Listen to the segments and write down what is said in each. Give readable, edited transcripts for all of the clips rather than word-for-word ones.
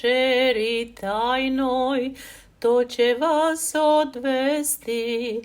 večeri tajnoj, to će vas odvesti.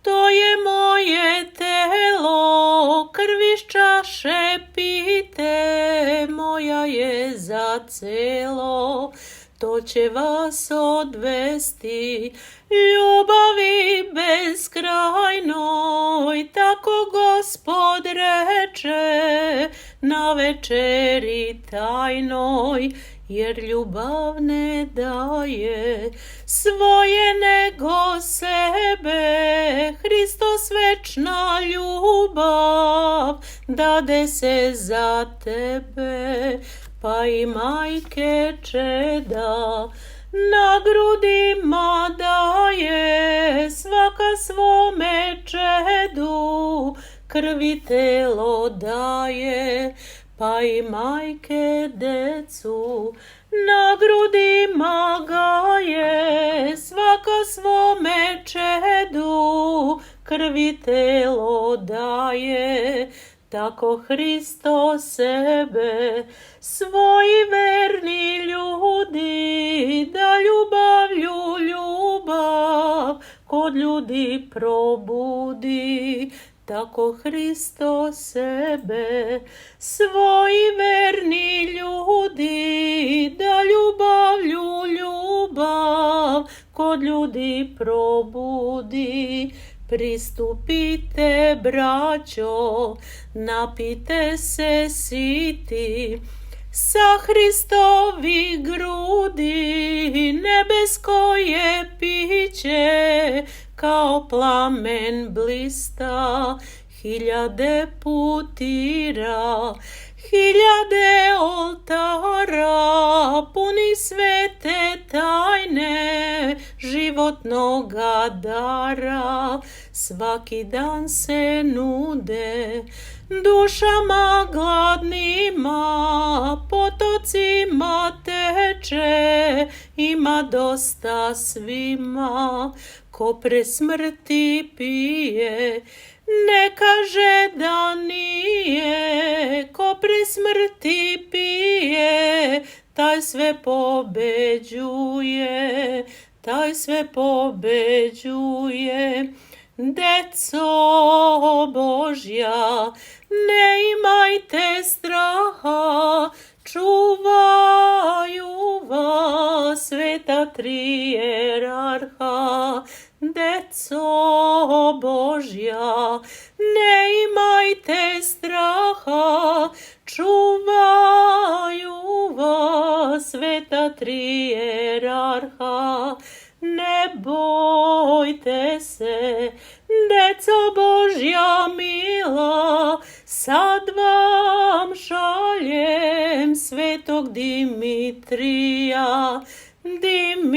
To je moje telo, krv iz čaše pite, moja je za celo, to će vas odvesti. Ljubavi beskrajnoj, tako Gospod reče, na večeri tajnoj, jer ljubav ne daje svoje nego sebe. Hristos večna ljubav dade se za tebe, pa i majke čeda na grudima daje, svaka svome čedu krvi telo daje, pa i majke decu na grudima gaje, svaka svome čedu krvi telo daje. Tako Hristo sebe, svoji verni ljudi, da ljubavlju ljubav kod ljudi probudi. Tako Hristo sebe, svoji verni ljudi, da ljubavlju ljubav kod ljudi probudi. Pristupite, braćo, napite se siti, sa Hristovi grudi, nebesko je piće, kao plamen blista, hiljade putira, hiljade oltara, puni svete tajne, životnoga dara, svaki dan se nude dušama gladnima, potocima teče, ima dosta svima. Ko pre smrti pije, ne kaže da nije, ko pre smrti pije, taj sve pobeđuje, taj sve pobeđuje. Deco Božja, ne imajte straha, čuvaju vas sveta trijerarha. Deco Božja, ne imajte straha, čuvaju vas sveta trijerarha. Ne bojte se, deco Božja mila, sad vam šaljem svetog Dimitrija, Dimitrija,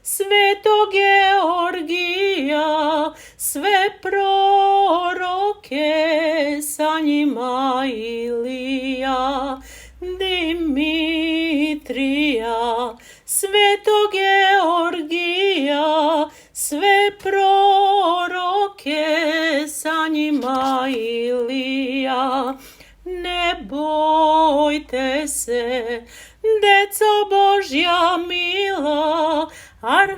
svetog Georgija, sve proroke, sa njima Ilija. Dimitrija, svetog Georgija, sve proroke, sa njima Ilija. Ne bojte se, deco Božja mila, arhangeli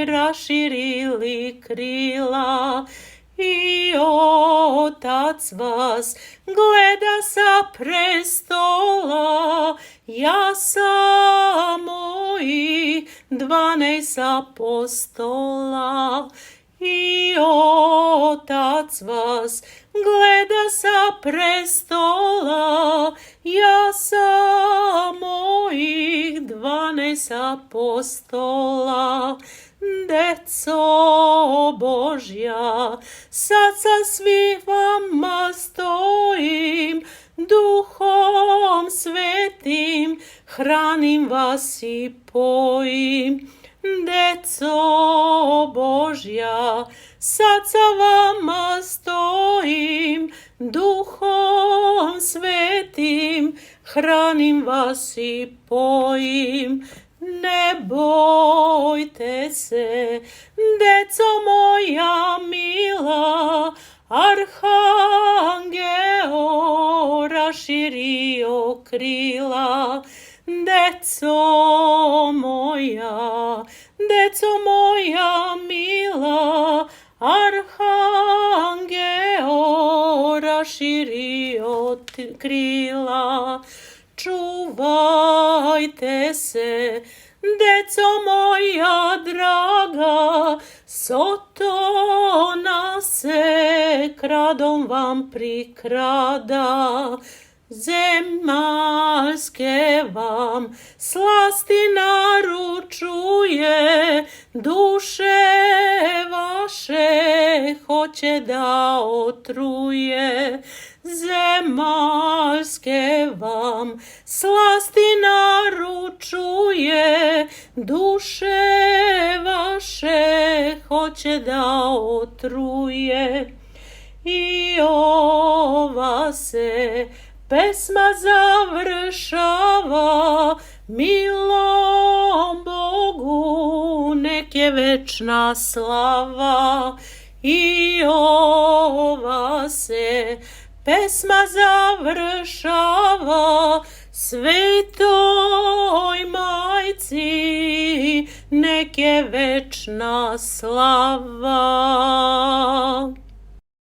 raširili krila, i Otac vas gleda sa prestola, ja samo i 12 apostola. I Otac vas gleda sa prestola, ja samo ih 12 apostola. Deco Božja, sad sa svima stojim, Duhom Svetim hranim vas i pojim. Deco Božja, sad sa vama stojim, Duhom Svetim hranim vas i pojim. Ne bojte se, deco moja mila, arhangeo raširili raširio krila. Deco moja mila, Arhangeo raširio krila. Čuvajte se, deco moja draga, Sotona se kradom vam prikrada. Zemaljske vam slasti naručuje, duše vaše hoće da otruje. Zemaljske vam slasti naručuje, duše vaše hoće da otruje. I ova se pesma završava, milom Bogu nek je večna slava. I ova se pesma završava, Svetoj Majci nek je večna slava.